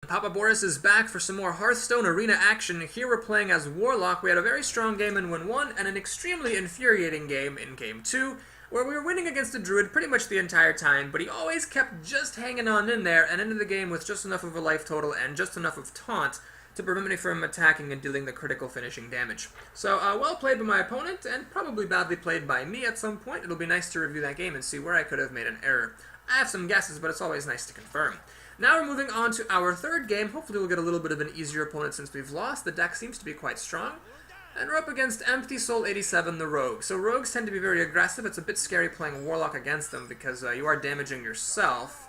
Papa Boris is back for some more Hearthstone arena action. Here we're playing as Warlock. We had a very strong game in win 1 and an extremely infuriating game in game 2, where we were winning against a druid pretty much the entire time, but he always kept just hanging on in there and ended the game with just enough of a life total and just enough of taunt to prevent me from attacking and dealing the critical finishing damage. So, well played by my opponent, and probably badly played by me at some point. It'll be nice to review that game and see where I could have made an error. I have some guesses, but it's always nice to confirm. Now we're moving on to our third game. Hopefully we'll get a little bit of an easier opponent since we've lost. The deck seems to be quite strong. And we're up against Empty Soul 87, the Rogue. So rogues tend to be very aggressive. It's a bit scary playing Warlock against them because you are damaging yourself.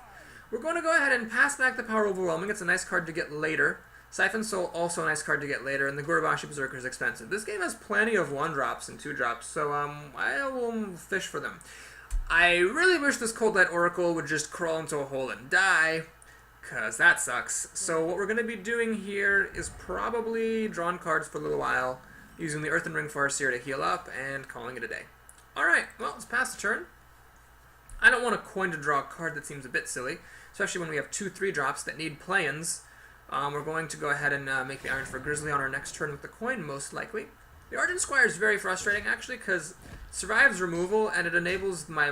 We're going to go ahead and pass back the Power Overwhelming. It's a nice card to get later. Siphon Soul, also a nice card to get later. And the Gurubashi Berserker is expensive. This game has plenty of 1-drops and 2-drops, so I will fish for them. I really wish this Cold Light Oracle would just crawl into a hole and die, because that sucks. So what we're going to be doing here is probably drawing cards for a little while, using the Earthen Ring Farseer to heal up, and calling it a day. Alright, well, let's pass the turn. I don't want a coin to draw a card. That seems a bit silly, especially when we have 2 3-drops that need play-ins. We're going to go ahead and make the Iron for Grizzly on our next turn with the coin, most likely. The Argent Squire is very frustrating, actually, because it survives removal, and it enables my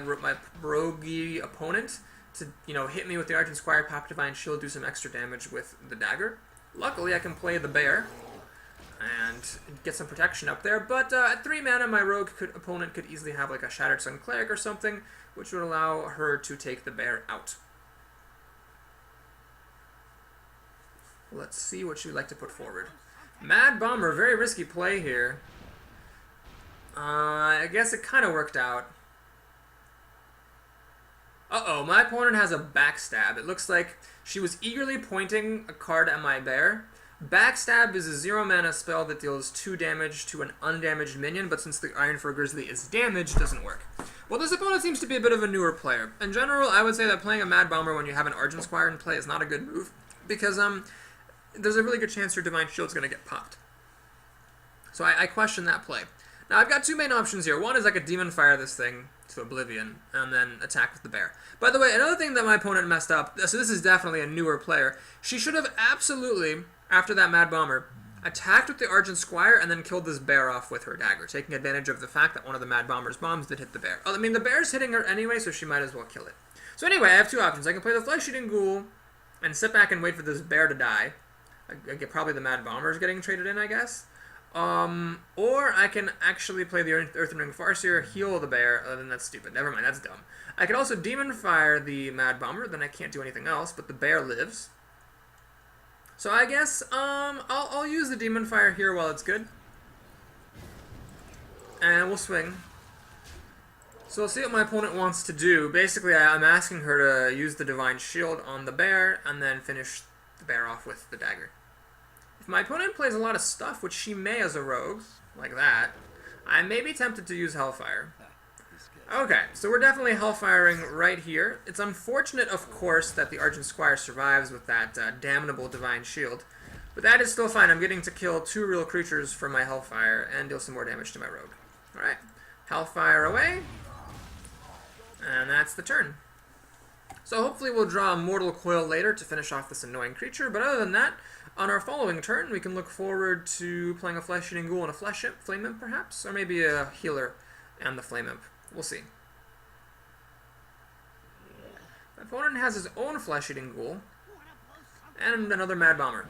roguey opponent to, hit me with the Argent Squire, pop Divine Shield, do some extra damage with the dagger. Luckily, I can play the bear and get some protection up there, but at 3 mana, my rogue opponent could easily have like a Shattered Sun Cleric or something, which would allow her to take the bear out. Let's see what she would like to put forward. Mad Bomber, very risky play here. I guess it kind of worked out. Uh-oh, my opponent has a Backstab. It looks like she was eagerly pointing a card at my bear. Backstab is a 0-mana spell that deals 2 damage to an undamaged minion, but since the Iron for Grizzly is damaged, it doesn't work. Well, this opponent seems to be a bit of a newer player. In general, I would say that playing a Mad Bomber when you have an Argent Squire in play is not a good move, because there's a really good chance your Divine Shield's going to get popped. So I question that play. Now, I've got 2 main options here. One is I could Demon Fire this thing to oblivion, and then attack with the bear. By the way, another thing that my opponent messed up, so this is definitely a newer player, she should have absolutely, after that Mad Bomber, attacked with the Argent Squire and then killed this bear off with her dagger, taking advantage of the fact that one of the Mad Bomber's bombs did hit the bear. I mean, the bear's hitting her anyway, so she might as well kill it. So anyway, I have 2 options. I can play the Flesh-Eating Ghoul and sit back and wait for this bear to die. I get probably the Mad Bomber's getting traded in, I guess. Or I can actually play the Earthen Ring Farseer, heal the bear. Then that's stupid. Never mind, that's dumb. I could also Demon Fire the Mad Bomber, then I can't do anything else, but the bear lives. So I guess, I'll use the Demon Fire here while it's good. And we'll swing. So we'll see what my opponent wants to do. Basically, I'm asking her to use the Divine Shield on the bear, and then finish the bear off with the dagger. If my opponent plays a lot of stuff, which she may as a rogue, like that, I may be tempted to use Hellfire. Okay, so we're definitely Hellfiring right here. It's unfortunate, of course, that the Argent Squire survives with that damnable Divine Shield, but that is still fine. I'm getting to kill 2 real creatures for my Hellfire and deal some more damage to my rogue. Alright, Hellfire away, and that's the turn. So hopefully we'll draw a Mortal Coil later to finish off this annoying creature, but other than that, on our following turn, we can look forward to playing a Flesh-Eating Ghoul and a Flame Imp, perhaps? Or maybe a Healer and the Flame Imp. We'll see. My opponent has his own Flesh-Eating Ghoul and another Mad Bomber.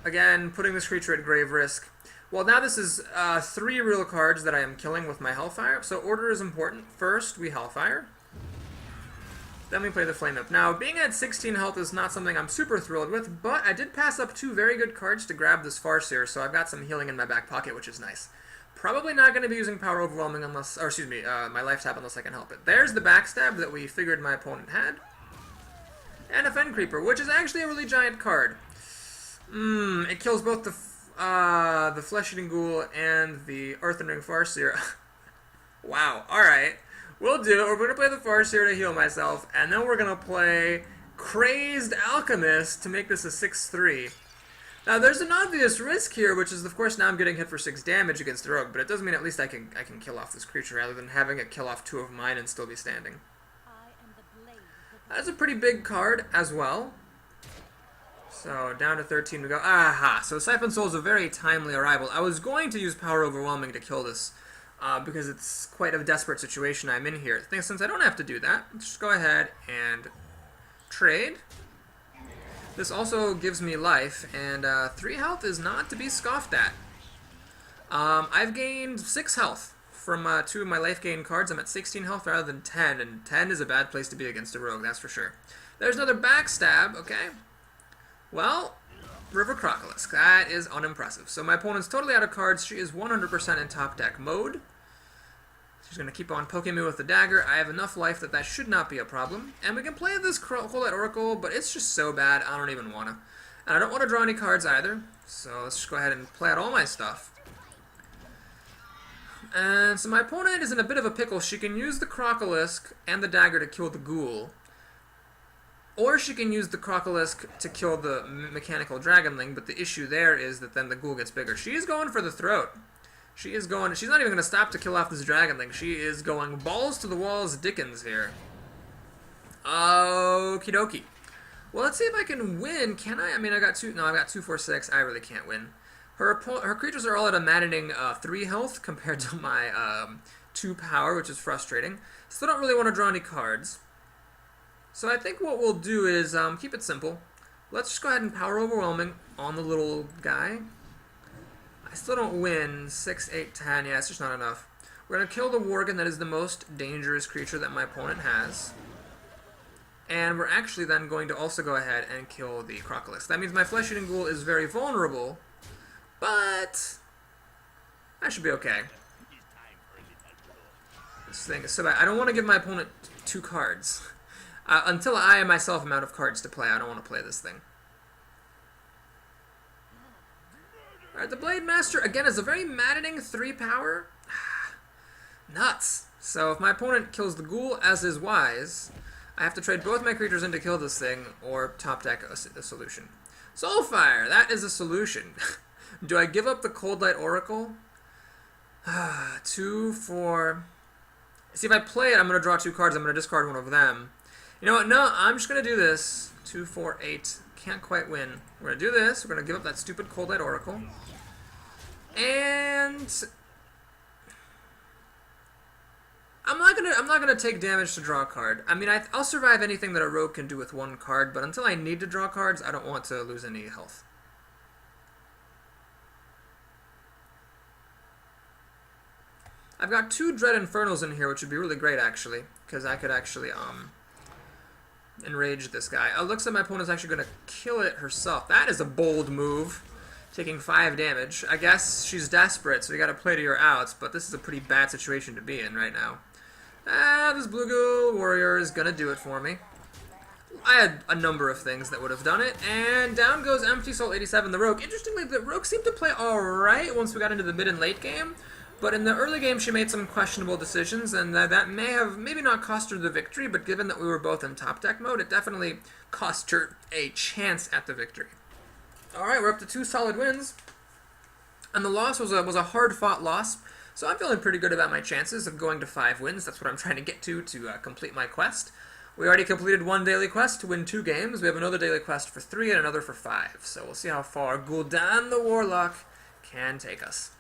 Again, putting this creature at grave risk. Well, now this is 3 real cards that I am killing with my Hellfire, so order is important. First, we Hellfire. Then we play the Flame Imp. Now, being at 16 health is not something I'm super thrilled with, but I did pass up 2 very good cards to grab this Farseer, so I've got some healing in my back pocket, which is nice. Probably not going to be using Power Overwhelming unless, or excuse me, my Life Tap unless I can help it. There's the Backstab that we figured my opponent had. And a Fen Creeper, which is actually a really giant card. It kills both the Flesh-Eating Ghoul and the Earthen Ring Farseer. Wow, alright. We'll do it. We're going to play the Farseer to heal myself, and then we're going to play Crazed Alchemist to make this a 6-3. Now, there's an obvious risk here, which is, of course, now I'm getting hit for 6 damage against the rogue, but it does mean at least I can kill off this creature rather than having it kill off 2 of mine and still be standing. That's a pretty big card as well. So down to 13 we go. Aha! So Siphon Soul is a very timely arrival. I was going to use Power Overwhelming to kill this because it's quite a desperate situation I'm in here. Since I don't have to do that, let's just go ahead and trade. This also gives me life, and 3 health is not to be scoffed at. I've gained 6 health from 2 of my life gain cards. I'm at 16 health rather than 10, and 10 is a bad place to be against a rogue, that's for sure. There's another backstab, okay. Well, River Crocolisk, that is unimpressive. So my opponent's totally out of cards. She is 100% in top deck mode. She's going to keep on poking me with the dagger. I have enough life that should not be a problem. And we can play this Hollite Oracle, but it's just so bad, I don't even want to. And I don't want to draw any cards either, so let's just go ahead and play out all my stuff. And so my opponent is in a bit of a pickle. She can use the Crocolisk and the dagger to kill the ghoul. Or she can use the Crocolisk to kill the mechanical dragonling, but the issue there is that then the ghoul gets bigger. She is going for the throat. She's not even going to stop to kill off this dragonling. She is going balls to the walls Dickens here. Okie dokie. Well, let's see if I can win. Can I? I mean, I got 2, 4, 6. I really can't win. Her creatures are all at a maddening 3 health compared to my 2 power, which is frustrating. Still don't really want to draw any cards. So I think what we'll do is keep it simple. Let's just go ahead and Power Overwhelming on the little guy. I still don't win. 6, 8, 10. Yeah, it's just not enough. We're going to kill the Worgen. That is the most dangerous creature that my opponent has. And we're actually then going to also go ahead and kill the Crocolisk. That means my Flesh-Eating Ghoul is very vulnerable, but I should be okay. This thing is so bad. I don't want to give my opponent 2 cards. Until I myself am out of cards to play, I don't want to play this thing. Alright, the Blade Master, again, is a very maddening 3 power. Nuts. So if my opponent kills the ghoul, as is wise, I have to trade both my creatures in to kill this thing, or top deck a solution. Soulfire, that is a solution. Do I give up the Cold Light Oracle? 2, 4... See, if I play it, I'm going to draw 2 cards. I'm going to discard one of them. You know what? No, I'm just going to do this. 2, 4, 8. Can't quite win. We're going to do this. We're going to give up that stupid Cold Light Oracle. And I'm not gonna take damage to draw a card. I mean, I'll survive anything that a rogue can do with 1 card, but until I need to draw cards, I don't want to lose any health. I've got 2 Dread Infernals in here, which would be really great, actually, because I could actually enrage this guy. Oh, looks like my opponent's actually going to kill it herself. That is a bold move, taking 5 damage. I guess she's desperate, so you got to play to your outs, but this is a pretty bad situation to be in right now. This Blue Ghoul Warrior is going to do it for me. I had a number of things that would have done it, and down goes Empty Soul 87, the Rogue. Interestingly, the Rogue seemed to play alright once we got into the mid and late game, but in the early game she made some questionable decisions, and that may have maybe not cost her the victory, but given that we were both in top deck mode, it definitely cost her a chance at the victory. Alright, we're up to 2 solid wins, and the loss was a hard-fought loss, so I'm feeling pretty good about my chances of going to 5 wins. That's what I'm trying to get to complete my quest. We already completed 1 daily quest to win 2 games. We have another daily quest for 3 and another for 5, so we'll see how far Gul'dan the Warlock can take us.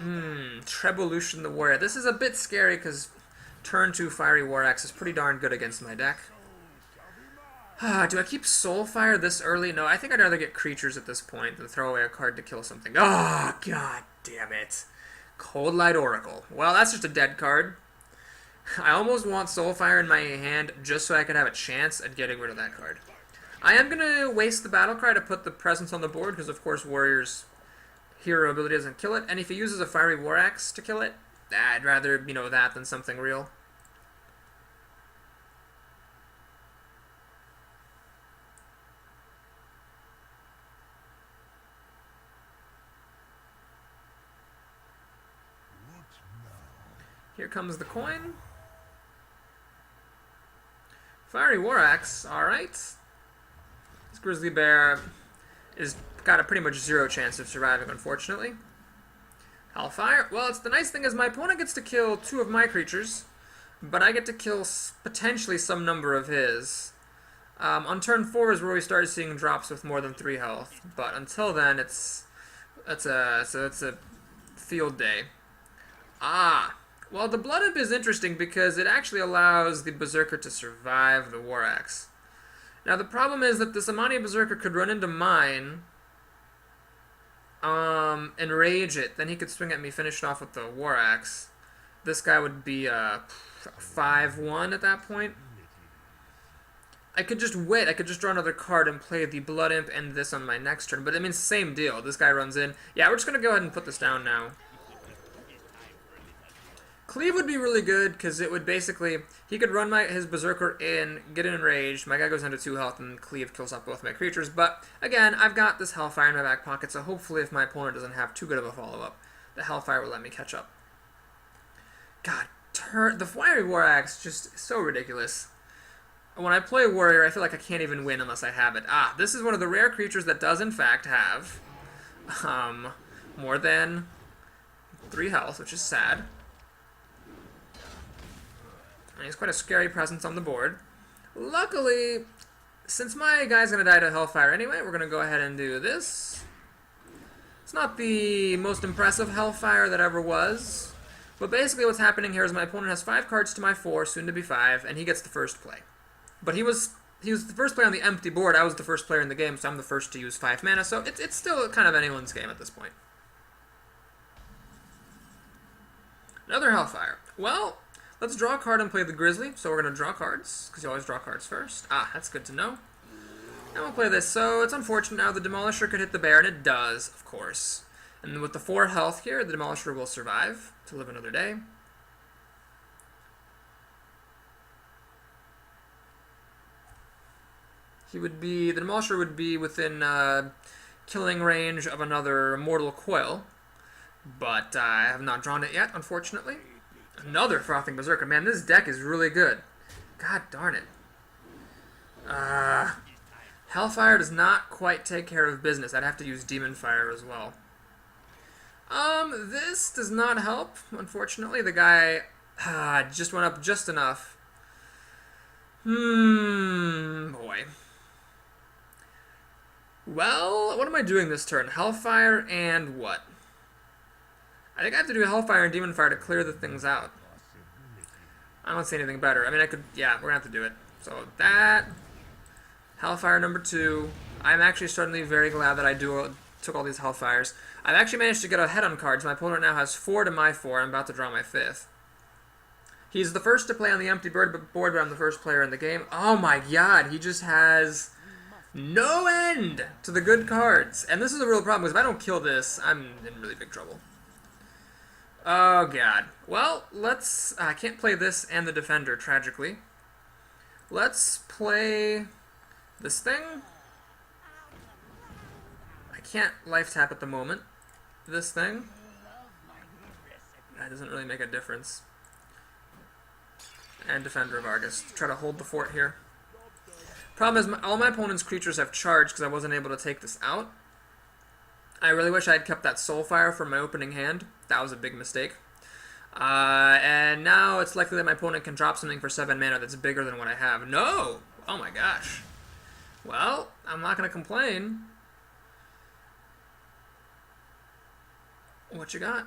Trebulution the Warrior. This is a bit scary because turn 2 Fiery War Axe is pretty darn good against my deck. Do I keep Soulfire this early? No, I think I'd rather get creatures at this point than throw away a card to kill something. Oh, god damn it. Cold Light Oracle. Well, that's just a dead card. I almost want Soulfire in my hand just so I could have a chance at getting rid of that card. I am going to waste the Battlecry to put the presence on the board because, of course, Warrior's hero ability doesn't kill it. And if he uses a Fiery War Axe to kill it, I'd rather, you know, that than something real. Here comes the coin. Fiery War Axe, alright. This Grizzly Bear is got a pretty much 0 chance of surviving, unfortunately. HELLFIRE. Well, the nice thing is my opponent gets to kill 2 of my creatures. but I get to kill potentially some number of his. On turn 4 is where we started seeing drops with more than 3 health, but until then, it's a field day. Well, the Blood Imp is interesting because it actually allows the Berserker to survive the War Axe. Now, the problem is that this Amani Berserker could run into mine, and rage it. Then he could swing at me, finish it off with the War Axe. This guy would be 5-1 at that point. I could just wait. I could just draw another card and play the Blood Imp and this on my next turn. But I mean, same deal. This guy runs in. Yeah, we're just going to go ahead and put this down now. Cleave would be really good because it would basically... He could run his Berserker in, get enraged. My guy goes down to 2 health and Cleave kills off both my creatures. But again, I've got this Hellfire in my back pocket, so hopefully if my opponent doesn't have too good of a follow-up, the Hellfire will let me catch up. God, the Fiery War Axe, just so ridiculous. When I play Warrior, I feel like I can't even win unless I have it. This is one of the rare creatures that does, in fact, have more than 3 health, which is sad. And he's quite a scary presence on the board. Luckily, since my guy's going to die to Hellfire anyway, we're going to go ahead and do this. It's not the most impressive Hellfire that ever was, but basically what's happening here is my opponent has 5 cards to my 4, soon to be 5, and he gets the first play. But he was the first player on the empty board. I was the first player in the game, so I'm the first to use 5 mana, so it's still kind of anyone's game at this point. Another Hellfire. Well, let's draw a card and play the Grizzly. So we're going to draw cards, because you always draw cards first. That's good to know. And we'll play this. So it's unfortunate now the Demolisher could hit the bear, and it does, of course. And with the 4 health here, the Demolisher will survive to live another day. The Demolisher would be within killing range of another Mortal Coil, but I have not drawn it yet, unfortunately. Another Frothing Berserker. Man, this deck is really good. God darn it. Hellfire does not quite take care of business. I'd have to use Demon Fire as well. This does not help, unfortunately. The guy just went up just enough. Boy. Well, what am I doing this turn? Hellfire and what? I think I have to do Hellfire and Demon Fire to clear the things out. I don't see anything better. I mean, I could... Yeah, we're going to have to do it. So that... Hellfire number 2. I'm actually suddenly very glad that I took all these Hellfires. I've actually managed to get ahead on cards. My opponent now has 4 to my 4. I'm about to draw my 5th. He's the first to play on the empty board, but I'm the first player in the game. Oh my god, he just has... no end to the good cards. And this is a real problem, because if I don't kill this, I'm in really big trouble. Oh, God. Well, let's... I can't play this and the Defender, tragically. Let's play this thing. I can't life tap at the moment. This thing. That doesn't really make a difference. And Defender of Argus. Try to hold the fort here. Problem is, all my opponent's creatures have charged because I wasn't able to take this out. I really wish I had kept that Soulfire from my opening hand. That was a big mistake. And now it's likely that my opponent can drop something for 7 mana that's bigger than what I have. No! Oh my gosh. Well, I'm not going to complain. What you got?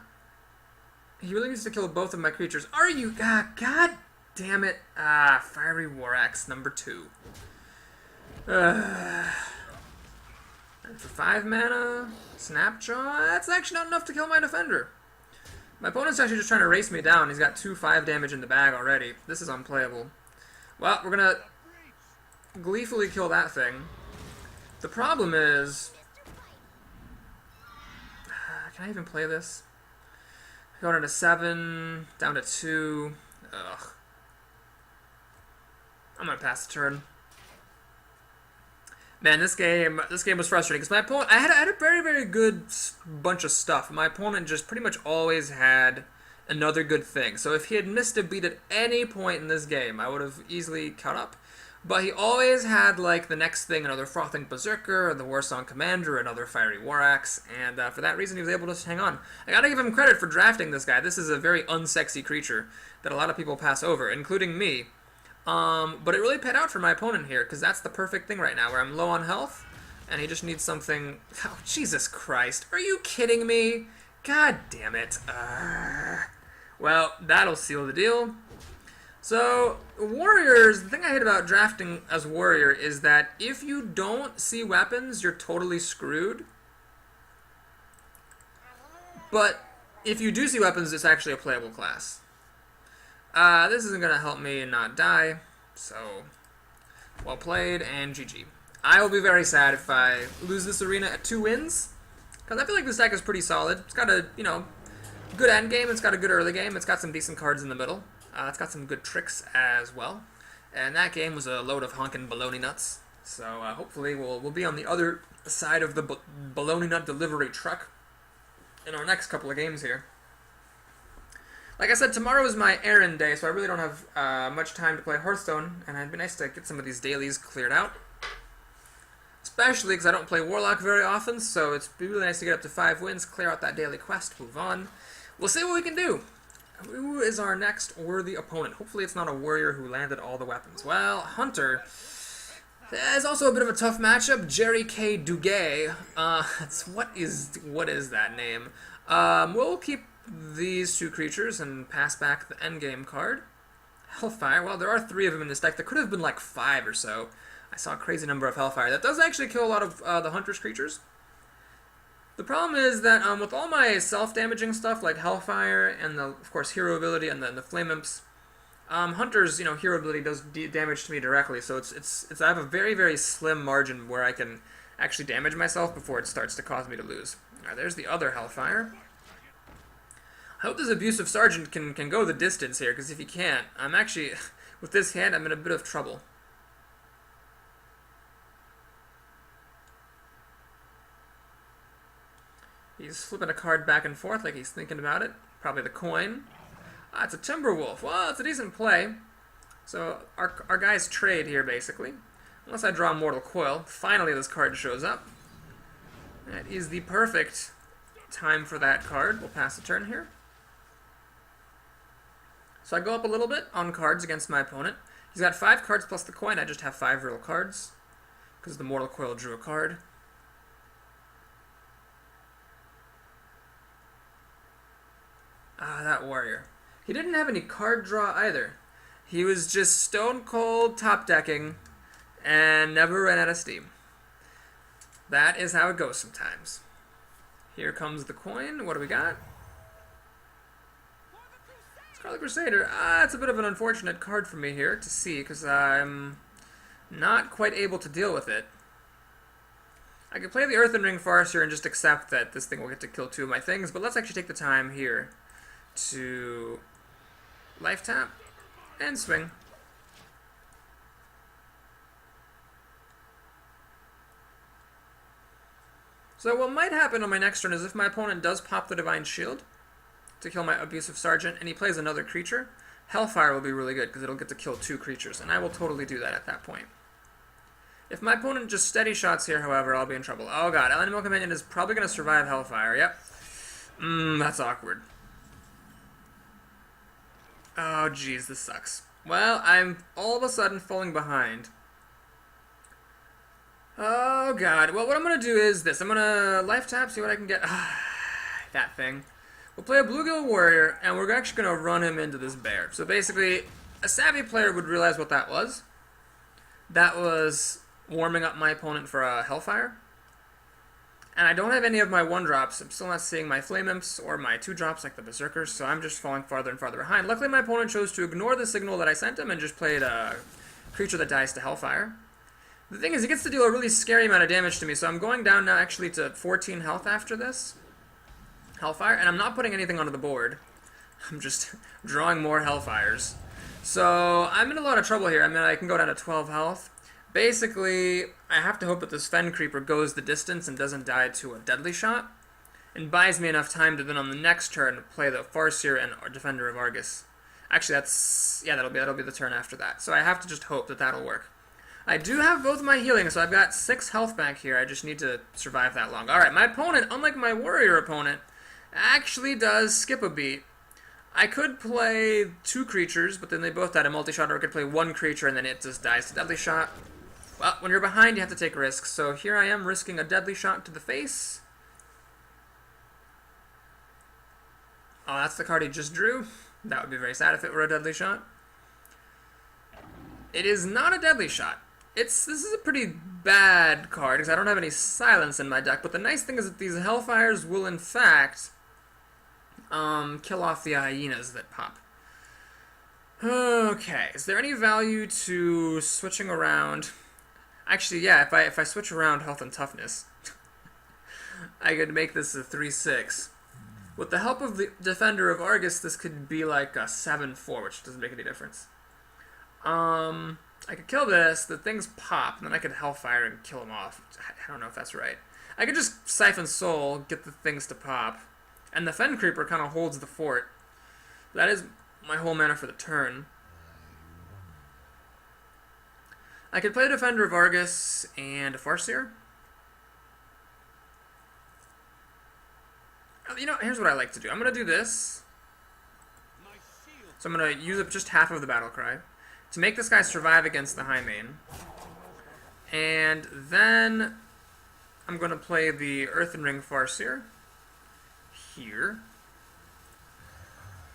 He really needs to kill both of my creatures. Are you? God damn it. Fiery War Axe number 2. And for 5 mana, Snapjaw, that's actually not enough to kill my Defender. My opponent's actually just trying to race me down. He's got 2/5 damage in the bag already. This is unplayable. Well, we're going to gleefully kill that thing. The problem is... can I even play this? Going down to 7, down to 2. Ugh. I'm going to pass the turn. Man, this game was frustrating because my opponent, I had a very, very good bunch of stuff. My opponent just pretty much always had another good thing. So if he had missed a beat at any point in this game, I would have easily caught up. But he always had, like, the next thing, another Frothing Berserker, or the Warsong Commander, another Fiery War Axe, and for that reason he was able to hang on. I gotta give him credit for drafting this guy. This is a very unsexy creature that a lot of people pass over, including me. But it really paid out for my opponent here, because that's the perfect thing right now, where I'm low on health, and he just needs something... Oh, Jesus Christ. Are you kidding me? God damn it. Well, that'll seal the deal. So, warriors, the thing I hate about drafting as warrior is that if you don't see weapons, you're totally screwed. But if you do see weapons, it's actually a playable class. This isn't going to help me not die, so well played, and GG. I will be very sad if I lose this arena at 2 wins, because I feel like this deck is pretty solid. It's got a, good end game, it's got a good early game, it's got some decent cards in the middle. It's got some good tricks as well. And that game was a load of honkin' baloney nuts. So hopefully we'll be on the other side of the baloney nut delivery truck in our next couple of games here. Like I said, tomorrow is my errand day, so I really don't have much time to play Hearthstone, and it'd be nice to get some of these dailies cleared out. Especially because I don't play Warlock very often, so it's really nice to get up to 5 wins, clear out that daily quest, move on. We'll see what we can do. Who is our next worthy opponent? Hopefully it's not a warrior who landed all the weapons. Well, Hunter is also a bit of a tough matchup. Jerry K. Duguay. What is that name? We'll keep these 2 creatures and pass back the endgame card. Hellfire. Well, there are 3 of them in this deck. There could have been like 5 or so. I saw a crazy number of Hellfire. That does actually kill a lot of the Hunter's creatures. The problem is that with all my self-damaging stuff like Hellfire and of course Hero ability and the Flame Imps, Hunter's Hero ability does damage to me directly, so it's I have a very, very slim margin where I can actually damage myself before it starts to cause me to lose. Alright, there's the other Hellfire. I hope this Abusive Sergeant can go the distance here, because if he can't, I'm actually, with this hand, I'm in a bit of trouble. He's flipping a card back and forth like he's thinking about it. Probably the coin. It's a Timberwolf. Well, it's a decent play. So our guys trade here, basically. Unless I draw Mortal Coil. Finally, this card shows up. That is the perfect time for that card. We'll pass the turn here. So I go up a little bit on cards against my opponent. He's got 5 cards plus the coin. I just have 5 real cards, because the Mortal Coil drew a card. That warrior. He didn't have any card draw either. He was just stone cold top decking and never ran out of steam. That is how it goes sometimes. Here comes the coin. What do we got? Scarlet Crusader. It's a bit of an unfortunate card for me here to see, because I'm not quite able to deal with it. I could play the Earthen Ring Farce here and just accept that this thing will get to kill 2 of my things, but let's actually take the time here to life tap and swing. So what might happen on my next turn is if my opponent does pop the Divine Shield to kill my Abusive Sergeant and he plays another creature, Hellfire will be really good because it'll get to kill 2 creatures, and I will totally do that at that point. If my opponent just steady shots here, however, I'll be in trouble. Oh god, Animal Companion is probably going to survive Hellfire, yep. That's awkward. Oh, jeez, this sucks. Well, I'm all of a sudden falling behind. Oh, God. Well, what I'm going to do is this. I'm going to life tap, see what I can get. That thing. We'll play a Bluegill Warrior, and we're actually going to run him into this bear. So basically, a savvy player would realize what that was. That was warming up my opponent for a Hellfire. And I don't have any of my 1-drops. I'm still not seeing my Flame Imps or my 2-drops like the Berserkers, so I'm just falling farther and farther behind. Luckily, my opponent chose to ignore the signal that I sent him and just played a creature that dies to Hellfire. The thing is, he gets to deal a really scary amount of damage to me, so I'm going down now actually to 14 health after this Hellfire, and I'm not putting anything onto the board. I'm just drawing more Hellfires. So I'm in a lot of trouble here. I mean, I can go down to 12 health. Basically, I have to hope that this Fen Creeper goes the distance and doesn't die to a deadly shot. and buys me enough time to then on the next turn play the Farseer and Defender of Argus. Actually, that'll be the turn after that. So I have to just hope that that'll work. I do have both my healing, so I've got 6 health back here. I just need to survive that long. Alright, my opponent, unlike my warrior opponent, actually does skip a beat. I could play 2 creatures, but then they both died a multi-shot, or I could play 1 creature and then it just dies to deadly shot. Well, when you're behind, you have to take risks. So here I am risking a deadly shot to the face. Oh, that's the card he just drew. That would be very sad if it were a deadly shot. It is not a deadly shot. This is a pretty bad card because I don't have any silence in my deck, but the nice thing is that these Hellfires will in fact kill off the hyenas that pop. Okay, is there any value to switching around? Actually, yeah, if I switch around health and toughness, I could make this a 3/6. With the help of the Defender of Argus, this could be like a 7/4, which doesn't make any difference. I could kill this, the things pop, and then I could Hellfire and kill them off. I don't know if that's right. I could just Siphon Soul, get the things to pop, and the Fen Creeper kind of holds the fort. That is my whole mana for the turn. I could play Defender of Argus and a Farseer. You know, here's what I like to do. I'm going to do this. So I'm going to use up just half of the Battle Cry to make this guy survive against the Highmane. And then I'm going to play the Earthen Ring Farseer here.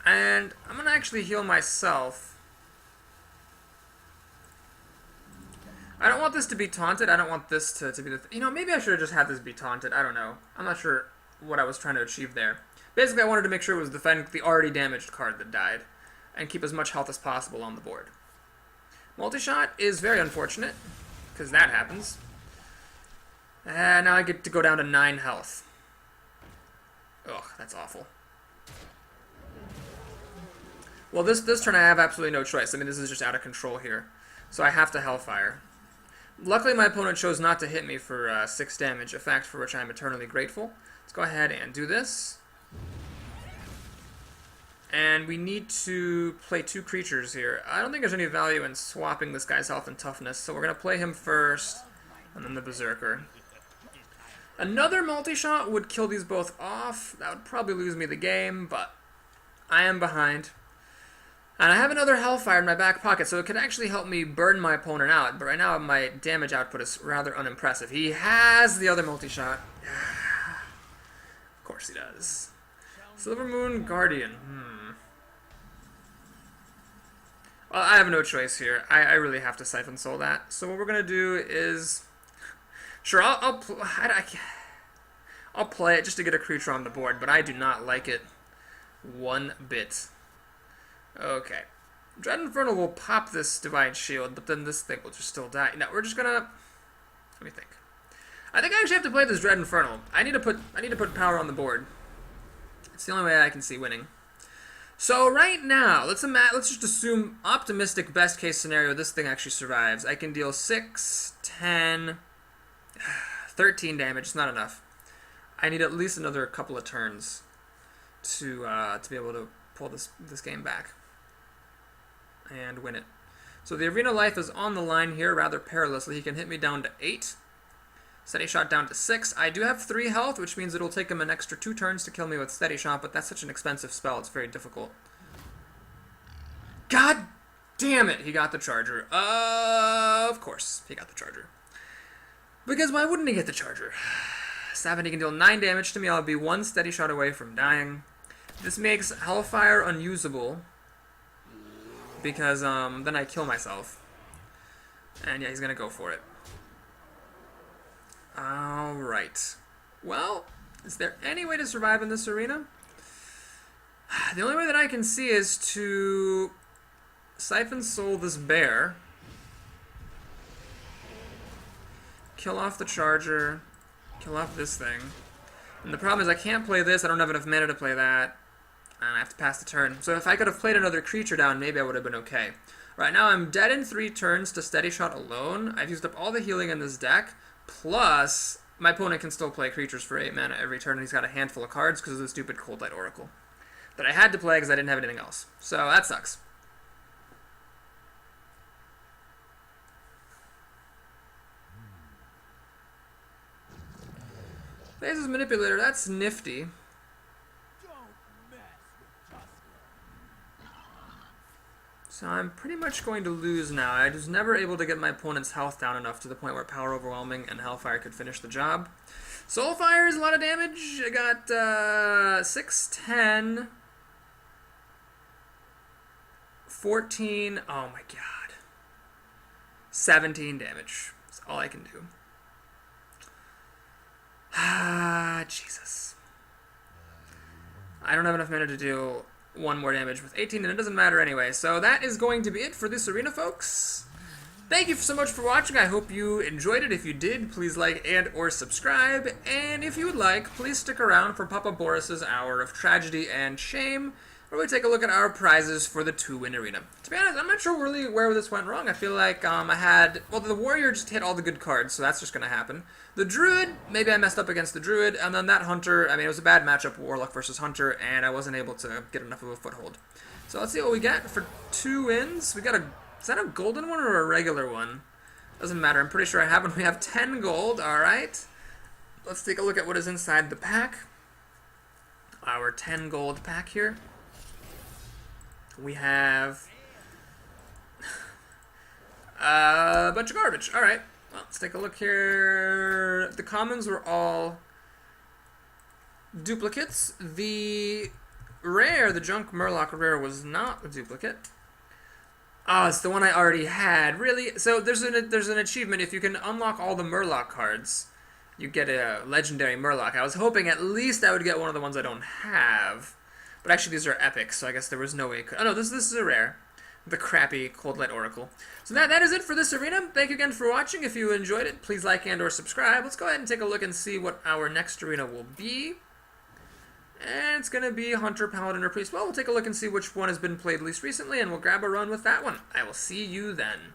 And I'm going to actually heal myself. I don't want this to be taunted. I don't want this to be the... You know, maybe I should have just had this be taunted. I don't know. I'm not sure what I was trying to achieve there. Basically, I wanted to make sure it was the already damaged card that died, and keep as much health as possible on the board. Multi-shot is very unfortunate, because that happens. And now I get to go down to 9 health. Ugh, that's awful. Well, this turn I have absolutely no choice. I mean, this is just out of control here. So I have to Hellfire. Luckily, my opponent chose not to hit me for 6 damage, a fact for which I am eternally grateful. Let's go ahead and do this. And we need to play 2 creatures here. I don't think there's any value in swapping this guy's health and toughness, so we're going to play him first, and then the Berserker. Another multi-shot would kill these both off. That would probably lose me the game, but I am behind. And I have another Hellfire in my back pocket, so it could actually help me burn my opponent out, but right now my damage output is rather unimpressive. He has the other multi-shot. Of course he does. Silvermoon Guardian. Well, I have no choice here. I really have to Siphon Soul that. So what we're going to do is... Sure, I'll play it just to get a creature on the board, but I do not like it one bit. Okay. Dread Infernal will pop this Divine Shield, but then this thing will just still die. Now, we're just going to... Let me think. I think I actually have to play this Dread Infernal. I need to put power on the board. It's the only way I can see winning. So right now, let's just assume optimistic best case scenario this thing actually survives. I can deal 6, 10, 13 damage. It's not enough. I need at least another couple of turns to be able to pull this game back and win it. So the Arena Life is on the line here rather perilously. He can hit me down to 8. Steady Shot down to 6. I do have 3 health, which means it'll take him an extra 2 turns to kill me with Steady Shot, but that's such an expensive spell, it's very difficult. God damn it, he got the Charger. Of course, he got the Charger. Because why wouldn't he get the Charger? 7, he can deal 9 damage to me. I'll be 1 Steady Shot away from dying. This makes Hellfire unusable, because then I kill myself. And yeah, he's gonna go for it. Alright. Well, is there any way to survive in this arena? The only way that I can see is to Siphon Soul this bear, kill off the Charger, kill off this thing. And the problem is I can't play this, I don't have enough mana to play that, and I have to pass the turn. So if I could have played another creature down, maybe I would have been okay. Right now I'm dead in 3 turns to Steady Shot alone. I've used up all the healing in this deck, plus my opponent can still play creatures for 8 mana every turn, and he's got a handful of cards because of the stupid Cold Light Oracle that I had to play because I didn't have anything else. So that sucks. Phases Manipulator, that's nifty. So I'm pretty much going to lose now. I was never able to get my opponent's health down enough to the point where Power Overwhelming and Hellfire could finish the job. Soulfire is a lot of damage. I got 6, 10, 14, oh my god. 17 damage. That's all I can do. Ah, Jesus. I don't have enough mana to do 1 more damage with 18, and it doesn't matter anyway. So that is going to be it for this arena, folks. Thank you so much for watching. I hope you enjoyed it. If you did, please like and or subscribe. And if you would like, please stick around for Papa Boris's Hour of Tragedy and Shame, where we take a look at our prizes for the 2-win arena. To be honest, I'm not sure really where this went wrong. I feel like I had... Well, the Warrior just hit all the good cards, so that's just going to happen. The Druid, maybe I messed up against the Druid, and then that Hunter, I mean, it was a bad matchup, Warlock versus Hunter, and I wasn't able to get enough of a foothold. So let's see what we get for 2 wins. We got a... Is that a golden one or a regular one? Doesn't matter. I'm pretty sure I have one. We have 10 gold. All right. Let's take a look at what is inside the pack. Our 10 gold pack here. We have a bunch of garbage. All right. Well, let's take a look here. The commons were all duplicates. The rare, the Junk Murloc rare, was not a duplicate. Oh, it's the one I already had. Really? So there's an achievement. If you can unlock all the Murloc cards, you get a legendary Murloc. I was hoping at least I would get one of the ones I don't have. But actually these are epic, so I guess there was no way I could... Oh no, this is a rare. The crappy Cold Light Oracle. So that is it for this arena. Thank you again for watching. If you enjoyed it, please like and or subscribe. Let's go ahead and take a look and see what our next arena will be. And it's going to be Hunter, Paladin, or Priest. Well, we'll take a look and see which one has been played least recently, and we'll grab a run with that one. I will see you then.